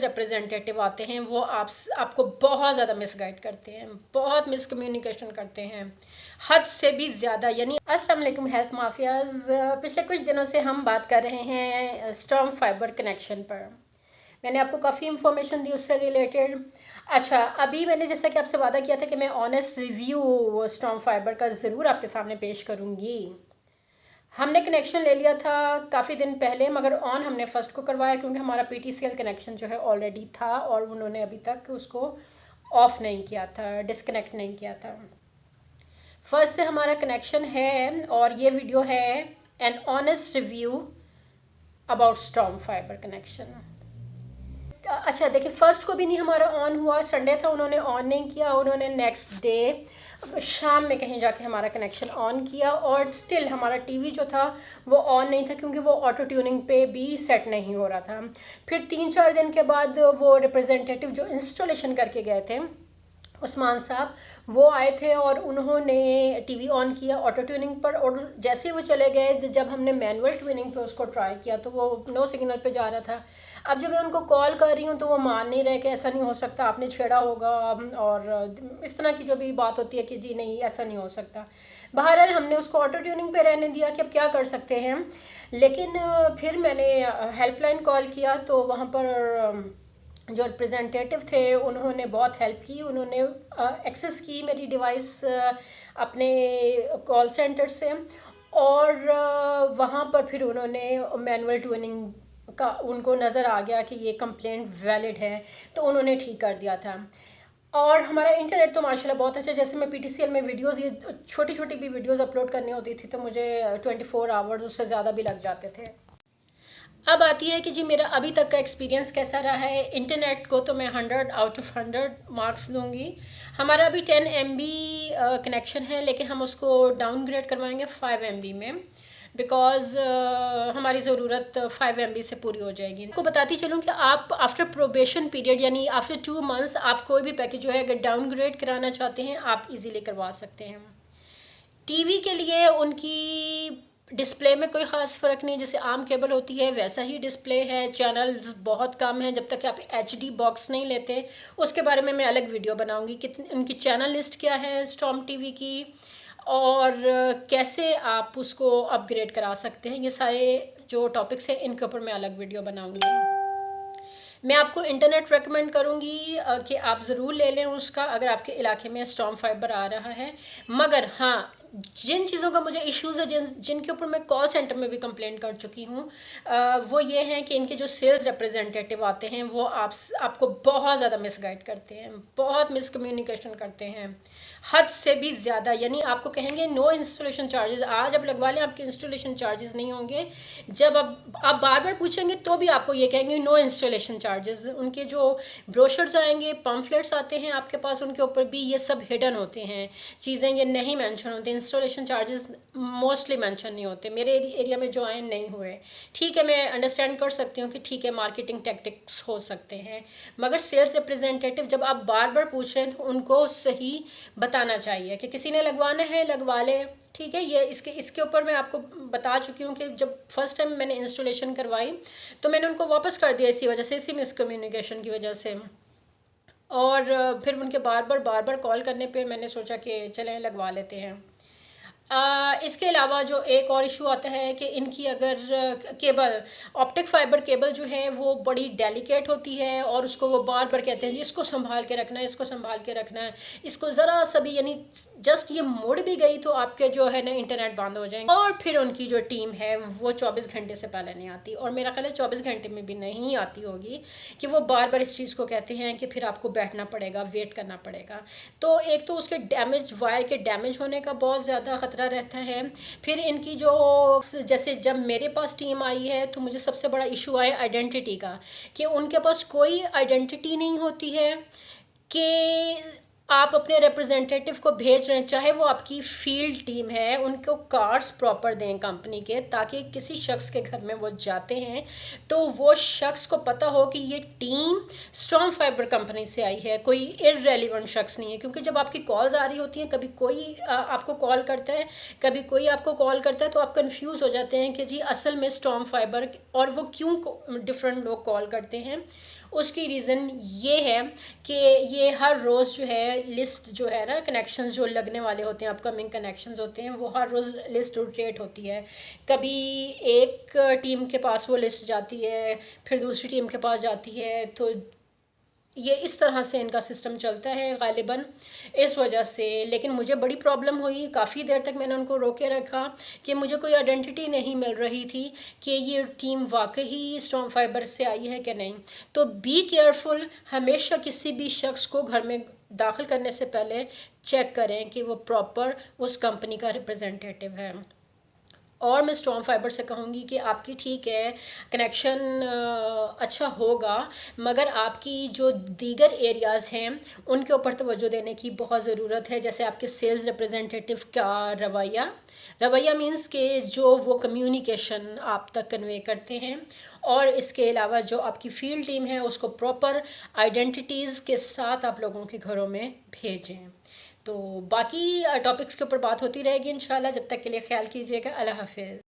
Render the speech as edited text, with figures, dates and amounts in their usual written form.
Representative आते हैं वो आपको बहुत ज़्यादा मिसगाइड करते हैं, बहुत मिसकम्युनिकेशन करते हैं, हद से भी ज़्यादा। यानी अस्सलाम वालेकुम हेल्थ माफियाज। पिछले कुछ दिनों से हम बात कर रहे हैं स्टॉर्म फाइबर कनेक्शन पर। मैंने आपको काफ़ी इन्फॉर्मेशन दी उससे रिलेटेड। अच्छा, अभी मैंने जैसा कि आपसे वादा किया था कि मैं ऑनेस्ट रिव्यू स्टॉर्म फाइबर का ज़रूर आपके सामने पेश करूँगी। हमने कनेक्शन ले लिया था काफ़ी दिन पहले, मगर ऑन हमने फ़र्स्ट को करवाया क्योंकि हमारा PTCL कनेक्शन जो है ऑलरेडी था और उन्होंने अभी तक उसको ऑफ़ नहीं किया था, डिस्कनेक्ट नहीं किया था। फर्स्ट से हमारा कनेक्शन है और ये वीडियो है an honest review about storm fibre connection. अच्छा देखिए, फर्स्ट को भी नहीं हमारा ऑन हुआ, संडे था, उन्होंने ऑन नहीं किया। उन्होंने नेक्स्ट डे शाम में कहीं जाके हमारा कनेक्शन ऑन किया और स्टिल हमारा टीवी जो था वो ऑन नहीं था क्योंकि वो ऑटो ट्यूनिंग पे भी सेट नहीं हो रहा था। फिर 3-4 दिन के बाद वो रिप्रेजेंटेटिव जो इंस्टॉलेशन करके गए थे, उस्मान साहब, वो आए थे और उन्होंने टीवी ऑन किया ऑटो ट्यूनिंग पर, और जैसे ही वो चले गए, जब हमने मैनुअल ट्यूनिंग पे उसको ट्राई किया तो वो नो सिग्नल पे जा रहा था। अब जब मैं उनको कॉल कर रही हूँ तो वो मान नहीं रहे कि ऐसा नहीं हो सकता, आपने छेड़ा होगा, और इस तरह की जो भी बात होती है कि जी नहीं ऐसा नहीं हो सकता। बहरहाल हमने उसको ऑटो ट्यूनिंग पे रहने दिया कि अब क्या कर सकते हैं। लेकिन फिर मैंने हेल्पलाइन कॉल किया तो वहाँ पर जो रिप्रेजेंटेटिव थे उन्होंने बहुत हेल्प की। उन्होंने एक्सेस की मेरी डिवाइस अपने कॉल सेंटर से, और वहाँ पर फिर उन्होंने मैनुअल ट्यूनिंग का उनको नज़र आ गया कि ये कंप्लेंट वैलिड है, तो उन्होंने ठीक कर दिया था। और हमारा इंटरनेट तो माशाल्लाह बहुत अच्छा। जैसे मैं PTCL में वीडियोस, ये छोटी छोटी भी वीडियोस अपलोड करनी होती थी तो मुझे 24 आवर्स उससे ज़्यादा भी लग जाते थे। अब आती है कि जी मेरा अभी तक का एक्सपीरियंस कैसा रहा है। इंटरनेट को तो मैं 100 आउट ऑफ 100 मार्क्स दूंगी। हमारा अभी 10 MB कनेक्शन है, लेकिन हम उसको डाउनग्रेड करवाएंगे 5 MB में, बिकॉज़ हमारी ज़रूरत 5 MB से पूरी हो जाएगी। आपको बताती चलूँ कि आप आफ्टर प्रोबेशन पीरियड यानी आफ्टर 2 मंथ्स आप कोई भी पैकेज जो है अगर डाउनग्रेड कराना चाहते हैं आप इजीली करवा सकते हैं। टीवी के लिए उनकी डिस्प्ले में कोई ख़ास फ़र्क नहीं, जैसे आम केबल होती है वैसा ही डिस्प्ले है। चैनल्स बहुत कम हैं, जब तक कि आप HD बॉक्स नहीं लेते। उसके बारे में मैं अलग वीडियो बनाऊंगी, कितनी उनकी चैनल लिस्ट क्या है स्टॉर्म टीवी की, और कैसे आप उसको अपग्रेड करा सकते हैं। ये सारे जो टॉपिक्स हैं इनके ऊपर मैं अलग वीडियो बनाऊंगी। मैं आपको इंटरनेट रेकमेंड करूँगी कि आप ज़रूर ले लें उसका, अगर आपके इलाके में स्टॉर्म फाइबर आ रहा है। मगर हाँ, जिन चीज़ों का मुझे इश्यूज़ है, जिनके ऊपर मैं कॉल सेंटर में भी कंप्लेंट कर चुकी हूँ, वो ये हैं कि इनके जो सेल्स रिप्रेजेंटेटिव आते हैं वो आपको बहुत ज़्यादा मिसगाइड करते हैं, बहुत मिसकम्युनिकेशन करते हैं, हद से भी ज़्यादा। यानी आपको कहेंगे नो इंस्टॉलेशन चार्जेस, आज अब लगवा लें, आपके इंस्टॉलेशन चार्जेस नहीं होंगे। जब आप बार बार पूछेंगे तो भी आपको ये कहेंगे नो इंस्टॉलेशन चार्जेस। उनके जो ब्रोशर्स आएंगे, पम्फलेट्स आते हैं आपके पास, उनके ऊपर भी ये सब हिडन होते हैं चीज़ें, ये नहीं मेंशन होते। इंस्टॉलेशन चार्जेस मोस्टली मेंशन नहीं होते। मेरे एरिया में जो आए नहीं हुए। ठीक है, मैं अंडरस्टैंड कर सकती हूँ कि ठीक है मार्केटिंग टैक्टिक्स हो सकते हैं, मगर सेल्स रिप्रेजेंटेटिव जब आप बार बार पूछ रहे हैं तो उनको सही बताना चाहिए कि किसी ने लगवाना है लगवा ले। ठीक है, ये इसके ऊपर मैं आपको बता चुकी हूँ कि जब फर्स्ट टाइम मैंने इंस्टॉलेशन करवाई तो मैंने उनको वापस कर दिया इसी वजह से, इसी मिसकम्युनिकेशन की वजह से। और फिर उनके बार बार कॉल करने पे मैंने सोचा कि चलें लगवा लेते हैं। इसके अलावा जो एक और इशू आता है कि इनकी अगर केबल, ऑप्टिक फाइबर केबल जो है वो बड़ी डेलिकेट होती है, और उसको वो बार बार कहते हैं जी इसको संभाल के रखना है, इसको संभाल के रखना है, इसको ज़रा सा भी यानी जस्ट ये मुड़ भी गई तो आपके जो है ना इंटरनेट बंद हो जाएंगे। और फिर उनकी जो टीम है वो 24 घंटे से पहले नहीं आती, और मेरा ख्याल है 24 घंटे में भी नहीं आती होगी, कि वो बार बार इस चीज़ को कहते हैं कि फिर आपको बैठना पड़ेगा, वेट करना पड़ेगा। तो एक तो उसके डैमेज, वायर के डैमेज होने का बहुत ज़्यादा ख़तरा रहता है। फिर इनकी जो, जैसे जब मेरे पास टीम आई है तो मुझे सबसे बड़ा इशू आया आइडेंटिटी का, कि उनके पास कोई आइडेंटिटी नहीं होती है कि आप अपने रिप्रेजेंटेटिव को भेज रहे हैं, चाहे वो आपकी फील्ड टीम है, उनको कार्ड्स प्रॉपर दें कंपनी के, ताकि किसी शख्स के घर में वो जाते हैं तो वो शख्स को पता हो कि ये टीम स्टॉर्म फाइबर कंपनी से आई है, कोई इररेलेवेंट शख्स नहीं है। क्योंकि जब आपकी कॉल्स आ रही होती हैं, कभी कोई आपको कॉल करता है, कभी कोई आपको कॉल करता है, तो आप कंफ्यूज हो जाते हैं कि जी असल में स्टॉर्म फाइबर, और वो क्यों डिफरेंट लोग कॉल करते हैं, उसकी रीज़न ये है कि ये हर रोज़ जो है लिस्ट जो है ना, कनेक्शंस जो लगने वाले होते हैं, अपकमिंग कनेक्शंस होते हैं, वो हर रोज़ लिस्ट रोटेट होती है। कभी एक टीम के पास वो लिस्ट जाती है, फिर दूसरी टीम के पास जाती है, तो ये इस तरह से इनका सिस्टम चलता है गालिबन, इस वजह से। लेकिन मुझे बड़ी प्रॉब्लम हुई, काफ़ी देर तक मैंने उनको रोके रखा कि मुझे कोई आइडेंटिटी नहीं मिल रही थी कि ये टीम वाकई स्टॉर्म फाइबर से आई है कि नहीं। तो बी केयरफुल, हमेशा किसी भी शख्स को घर में दाखिल करने से पहले चेक करें कि वो प्रॉपर उस कंपनी का रिप्रेजेंटेटिव है। और मैं स्टॉर्म फाइबर से कहूँगी कि आपकी ठीक है कनेक्शन अच्छा होगा, मगर आपकी जो दीगर एरियाज़ हैं उनके ऊपर तवज्जो देने की बहुत ज़रूरत है। जैसे आपके सेल्स रिप्रेजेंटेटिव का रवैया, रवैया मीन्स के जो वो कम्युनिकेशन आप तक कन्वे करते हैं, और इसके अलावा जो आपकी फील्ड टीम है उसको प्रॉपर आइडेंटिटीज़ के साथ आप लोगों के घरों में भेजें। तो बाकी टॉपिक्स के ऊपर बात होती रहेगी इंशाल्लाह। जब तक के लिए ख्याल कीजिएगा। अल्लाह हाफिज़।